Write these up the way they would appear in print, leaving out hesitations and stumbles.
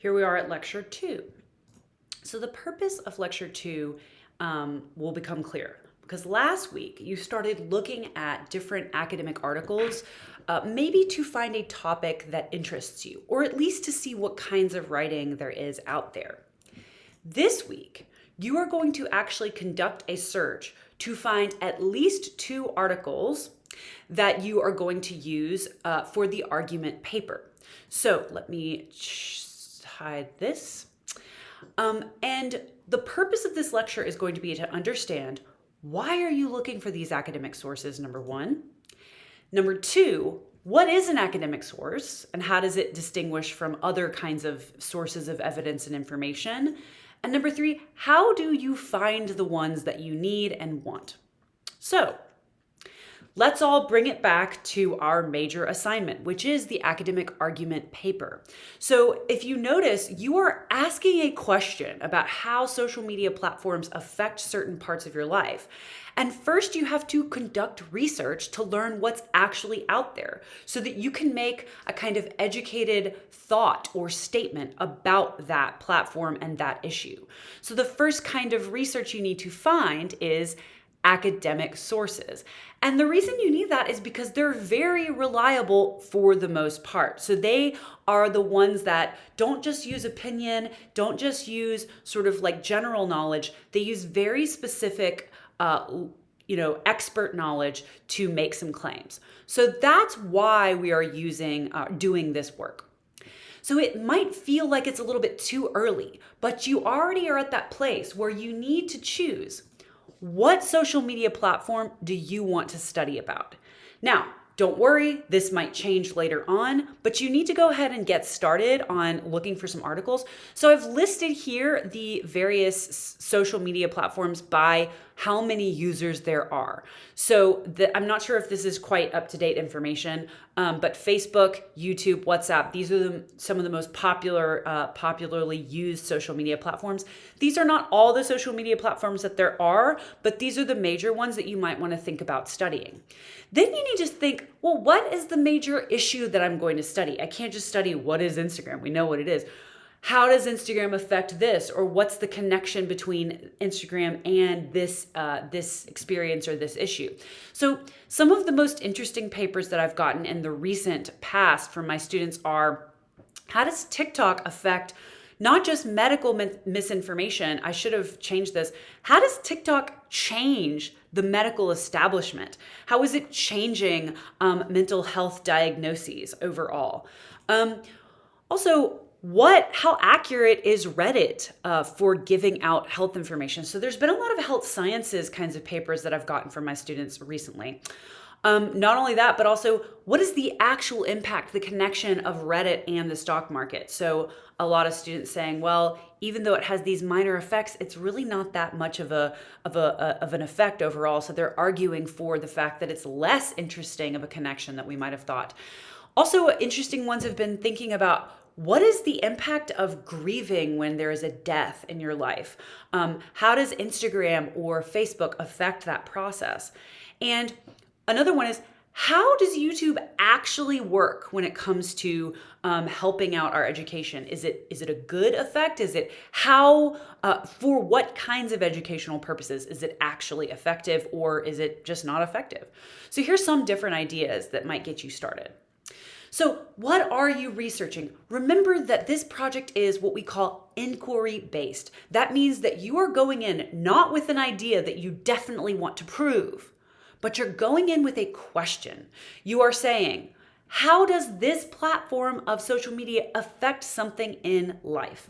Here we are at lecture 2. So the purpose of lecture 2 will become clear because last week you started looking at different academic articles, maybe to find a topic that interests you, or at least to see what kinds of writing there is out there. This week, you are going to actually conduct a search to find at least 2 articles that you are going to use for the argument paper. So let me hide this. And the purpose of this lecture is going to be to understand, why are you looking for these academic sources, number 1. Number 2, what is an academic source and how does it distinguish from other kinds of sources of evidence and information? And number 3, how do you find the ones that you need and want? So let's all bring it back to our major assignment, which is the academic argument paper. So if you notice, you are asking a question about how social media platforms affect certain parts of your life. And first you have to conduct research to learn what's actually out there so that you can make a kind of educated thought or statement about that platform and that issue. So the first kind of research you need to find is academic sources. And the reason you need that is because they're very reliable for the most part. So they are the ones that don't just use opinion, don't just use sort of like general knowledge. They use very specific expert knowledge to make some claims. So that's why we are doing this work. So it might feel like it's a little bit too early, but you already are at that place where you need to choose, what social media platform do you want to study about? Now, don't worry, this might change later on, but you need to go ahead and get started on looking for some articles. So I've listed here the various social media platforms by how many users there are. So I'm not sure if this is quite up-to-date information, but Facebook, YouTube, WhatsApp, these are some of the most popularly used social media platforms. These are not all the social media platforms that there are, but these are the major ones that you might want to think about studying. Then you need to think, well, what is the major issue that I'm going to study? I can't just study what is Instagram. We know what it is. How does Instagram affect this? Or what's the connection between Instagram and this experience or this issue? So some of the most interesting papers that I've gotten in the recent past from my students are, how does TikTok affect not just medical misinformation? I should have changed this. How does TikTok change the medical establishment? How is it changing mental health diagnoses overall? Also, how accurate is Reddit for giving out health information? So there's been a lot of health sciences kinds of papers that I've gotten from my students recently. Not only that, but also, what is the actual impact, the connection of Reddit and the stock market? So a lot of students saying, well, even though it has these minor effects, it's really not that much of an effect overall. So they're arguing for the fact that it's less interesting of a connection that we might have thought. Also, interesting ones have been thinking about, what is the impact of grieving when there is a death in your life? How does Instagram or Facebook affect that process? And another one is, how does YouTube actually work when it comes to helping out our education? Is it a good effect? Is it for what kinds of educational purposes is it actually effective, or is it just not effective? So here's some different ideas that might get you started. So what are you researching? Remember that this project is what we call inquiry-based. That means that you are going in not with an idea that you definitely want to prove, but you're going in with a question. You are saying, how does this platform of social media affect something in life?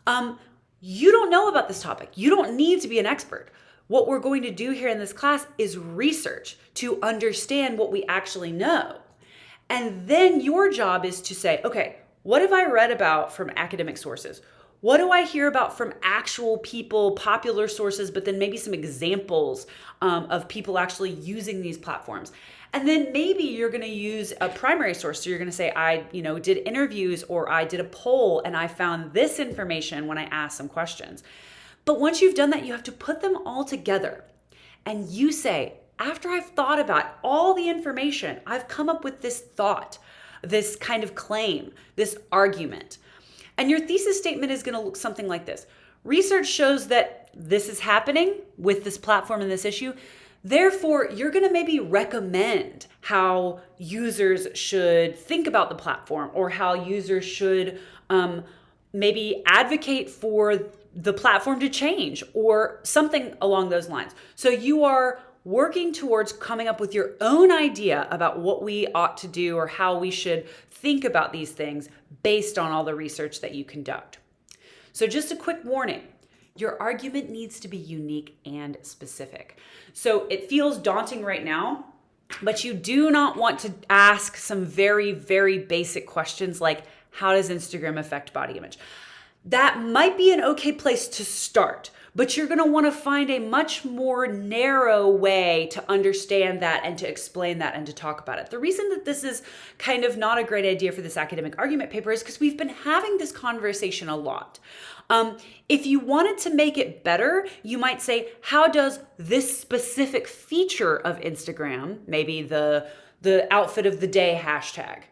You don't know about this topic. You don't need to be an expert. What we're going to do here in this class is research to understand what we actually know. And then your job is to say, okay, what have I read about from academic sources? What do I hear about from actual people, popular sources, but then maybe some examples of people actually using these platforms? And then maybe you're going to use a primary source. So you're going to say, I did interviews, or I did a poll and I found this information when I asked some questions. But once you've done that, you have to put them all together. And you say, after I've thought about all the information, I've come up with this thought, this kind of claim, this argument. And your thesis statement is going to look something like this. Research shows that this is happening with this platform and this issue. Therefore, you're going to maybe recommend how users should think about the platform, or how users should maybe advocate for the platform to change, or something along those lines. So you are working towards coming up with your own idea about what we ought to do or how we should think about these things based on all the research that you conduct. So just a quick warning. Your argument needs to be unique and specific. So it feels daunting right now, but you do not want to ask some very, very basic questions like, how does Instagram affect body image? That might be an okay place to start, but you're going to want to find a much more narrow way to understand that and to explain that and to talk about it. The reason that this is kind of not a great idea for this academic argument paper is because we've been having this conversation a lot. If you wanted to make it better, you might say, how does this specific feature of Instagram, maybe the outfit of the day hashtag,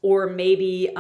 or maybe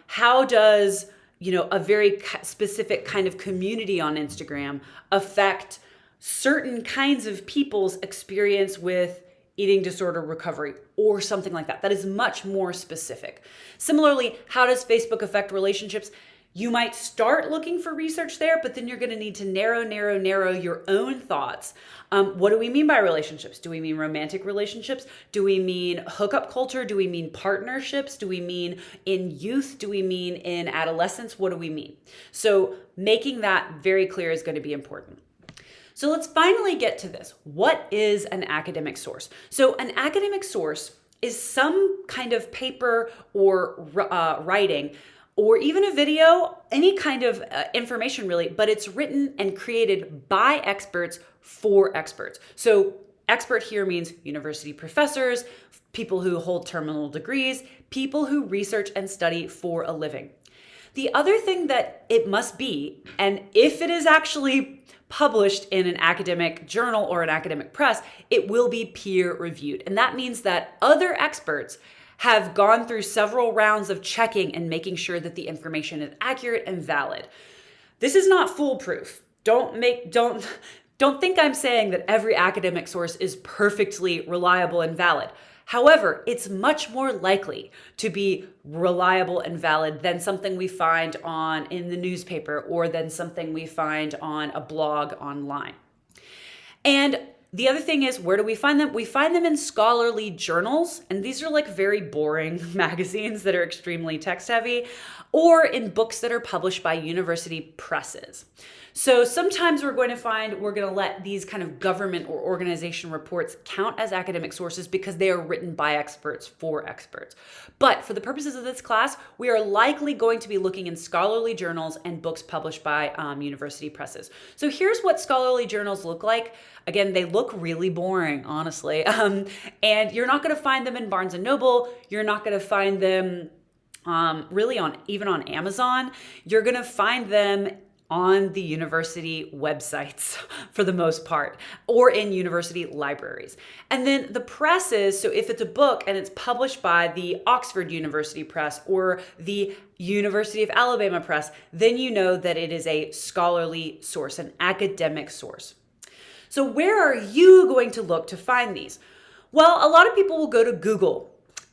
how does a very specific kind of community on Instagram affect certain kinds of people's experience with eating disorder recovery, or something like that. That is much more specific. Similarly, how does Facebook affect relationships? You might start looking for research there, but then you're going to need to narrow your own thoughts. What do we mean by relationships? Do we mean romantic relationships? Do we mean hookup culture? Do we mean partnerships? Do we mean in youth? Do we mean in adolescence? What do we mean? So making that very clear is going to be important. So let's finally get to this. What is an academic source? So an academic source is some kind of paper or writing, or even a video, any kind of information really, but it's written and created by experts for experts. So expert here means university professors, people who hold terminal degrees, people who research and study for a living. The other thing that it must be, and if it is actually published in an academic journal or an academic press, it will be peer reviewed. And that means that other experts have gone through several rounds of checking and making sure that the information is accurate and valid. This is not foolproof. Don't think I'm saying that every academic source is perfectly reliable and valid. However, it's much more likely to be reliable and valid than something we find in the newspaper, or than something we find on a blog online. And the other thing is, where do we find them? We find them in scholarly journals, and these are like very boring magazines that are extremely text heavy, or in books that are published by university presses. So sometimes we're going to let these kind of government or organization reports count as academic sources because they are written by experts for experts. But for the purposes of this class, we are likely going to be looking in scholarly journals and books published by university presses. So here's what scholarly journals look like. Again, they look really boring, honestly. And you're not going to find them in Barnes & Noble. You're not going to find them really even on Amazon. You're going to find them on the university websites for the most part, or in university libraries. And then the presses, so if it's a book and it's published by the Oxford University Press or the University of Alabama Press, then you know that it is a scholarly source, an academic source. So where are you going to look to find these? Well, a lot of people will go to Google,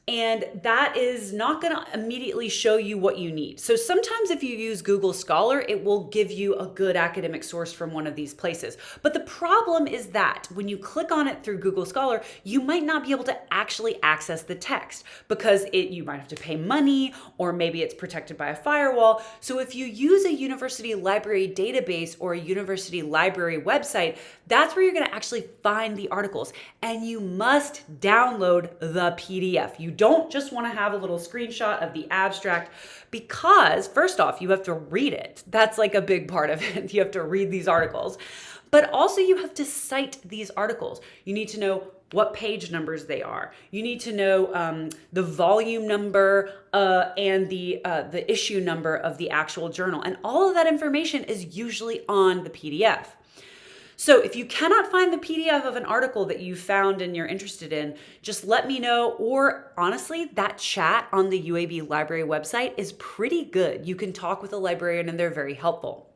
and that is not going to immediately show you what you need. So sometimes if you use Google Scholar, it will give you a good academic source from one of these places. But the problem is that when you click on it through Google Scholar, you might not be able to actually access the text because you might have to pay money, or maybe it's protected by a firewall. So if you use a university library database or a university library website, that's where you're going to actually find the articles. And you must download the PDF. You don't just want to have a little screenshot of the abstract, because first off, you have to read it. That's like a big part of it. You have to read these articles, but also you have to cite these articles. You need to know what page numbers they are. You need to know the volume number and the issue number of the actual journal. And all of that information is usually on the PDF. So if you cannot find the PDF of an article that you found and you're interested in, just let me know. Or honestly, that chat on the UAB library website is pretty good. You can talk with a librarian and they're very helpful.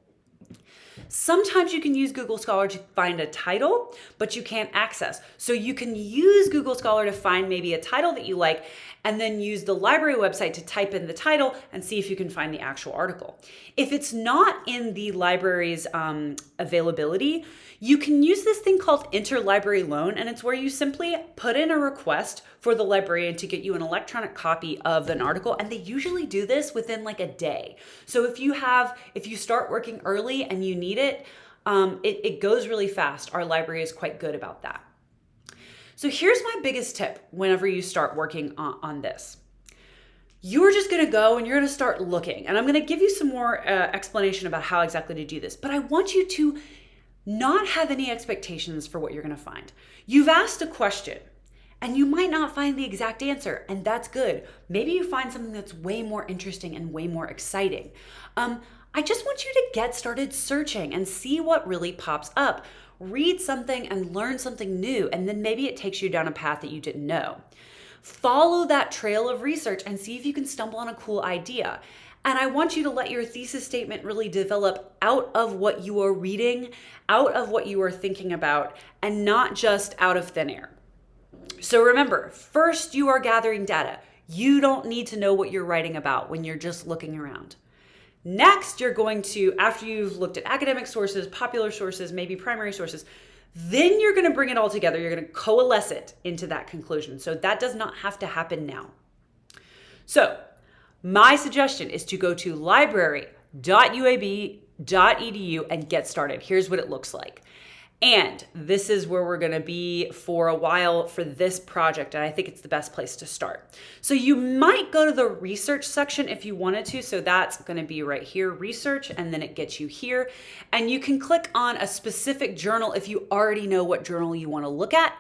Sometimes you can use Google Scholar to find a title, but you can't access. So you can use Google Scholar to find maybe a title that you like, and then use the library website to type in the title and see if you can find the actual article. If it's not in the library's availability, you can use this thing called interlibrary loan, and it's where you simply put in a request for the librarian to get you an electronic copy of an article, and they usually do this within like a day. So if you start working early and you need it, it goes really fast. Our library is quite good about that. So here's my biggest tip whenever you start working on this. You're just gonna go and you're gonna start looking, and I'm gonna give you some more explanation about how exactly to do this, but I want you to not have any expectations for what you're gonna find. You've asked a question and you might not find the exact answer, and that's good. Maybe you find something that's way more interesting and way more exciting. I just want you to get started searching and see what really pops up. Read something and learn something new, and then maybe it takes you down a path that you didn't know. Follow that trail of research and see if you can stumble on a cool idea. And I want you to let your thesis statement really develop out of what you are reading, out of what you are thinking about, and not just out of thin air. So remember, first you are gathering data. You don't need to know what you're writing about when you're just looking around. Next, you're going to, after you've looked at academic sources, popular sources, maybe primary sources, then you're going to bring it all together. You're going to coalesce it into that conclusion. So that does not have to happen now. So my suggestion is to go to library.uab.edu and get started. Here's what it looks like. And this is where we're going to be for a while for this project, and I think it's the best place to start. So you might go to the research section if you wanted to. So that's going to be right here, research, and then it gets you here. And you can click on a specific journal if you already know what journal you want to look at,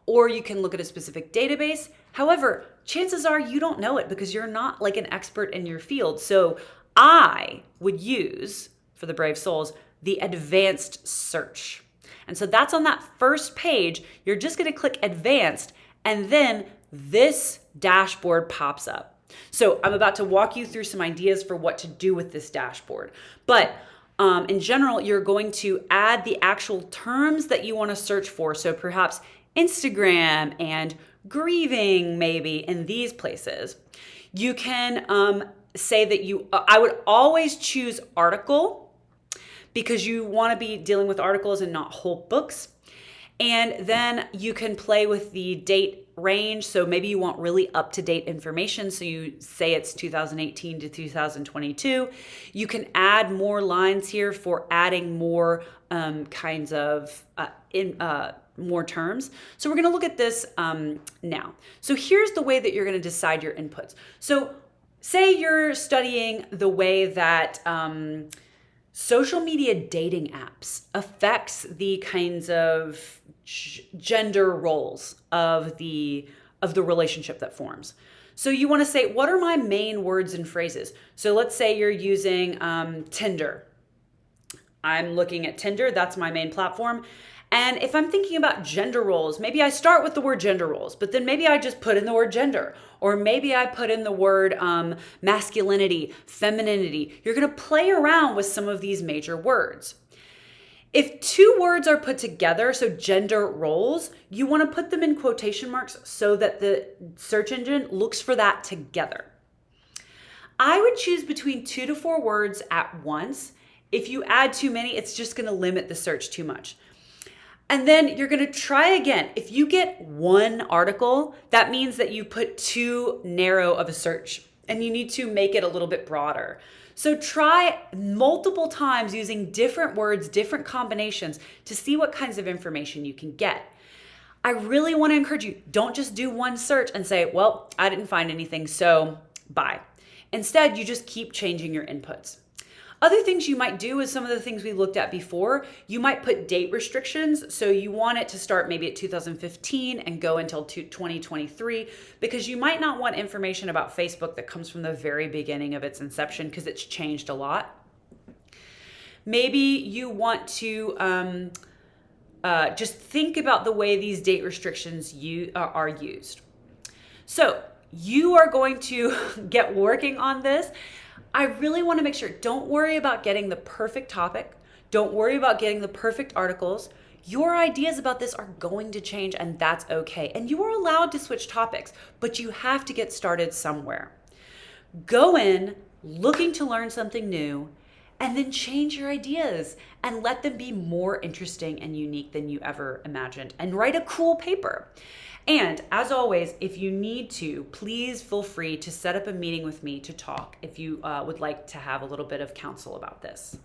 or you can look at a specific database. However, chances are you don't know it because you're not like an expert in your field. So I would use, for the brave souls, the advanced search. And so that's on that first page. You're just going to click advanced, and then this dashboard pops up. So I'm about to walk you through some ideas for what to do with this dashboard. But in general, you're going to add the actual terms that you want to search for. So perhaps Instagram and grieving maybe in these places. You can say that I would always choose article, because you want to be dealing with articles and not whole books. And then you can play with the date range. So maybe you want really up-to-date information. So you say it's 2018 to 2022. You can add more lines here for adding more kinds of more terms. So we're going to look at this now. So here's the way that you're going to decide your inputs. So say you're studying the way that social media dating apps affects the kinds of gender roles of the relationship that forms. So you want to say, what are my main words and phrases? So let's say you're using Tinder. I'm looking at Tinder. That's my main platform. And if I'm thinking about gender roles, maybe I start with the word gender roles, but then maybe I just put in the word gender, or maybe I put in the word masculinity, femininity. You're going to play around with some of these major words. If two words are put together, so gender roles, you want to put them in quotation marks so that the search engine looks for that together. I would choose between 2 to 4 words at once. If you add too many, it's just going to limit the search too much. And then you're going to try again. If you get one article, that means that you put too narrow of a search and you need to make it a little bit broader. So try multiple times using different words, different combinations to see what kinds of information you can get. I really want to encourage you, don't just do one search and say, well, I didn't find anything, so bye. Instead, you just keep changing your inputs. Other things you might do is some of the things we looked at before. You might put date restrictions. So you want it to start maybe at 2015 and go until 2023, because you might not want information about Facebook that comes from the very beginning of its inception because it's changed a lot. Maybe you want to just think about the way these date restrictions are used. So you are going to get working on this. I really want to make sure, don't worry about getting the perfect topic. Don't worry about getting the perfect articles. Your ideas about this are going to change, and that's okay. And you are allowed to switch topics, but you have to get started somewhere. Go in looking to learn something new, and then change your ideas and let them be more interesting and unique than you ever imagined, and write a cool paper. And as always, if you need to, please feel free to set up a meeting with me to talk if you would like to have a little bit of counsel about this.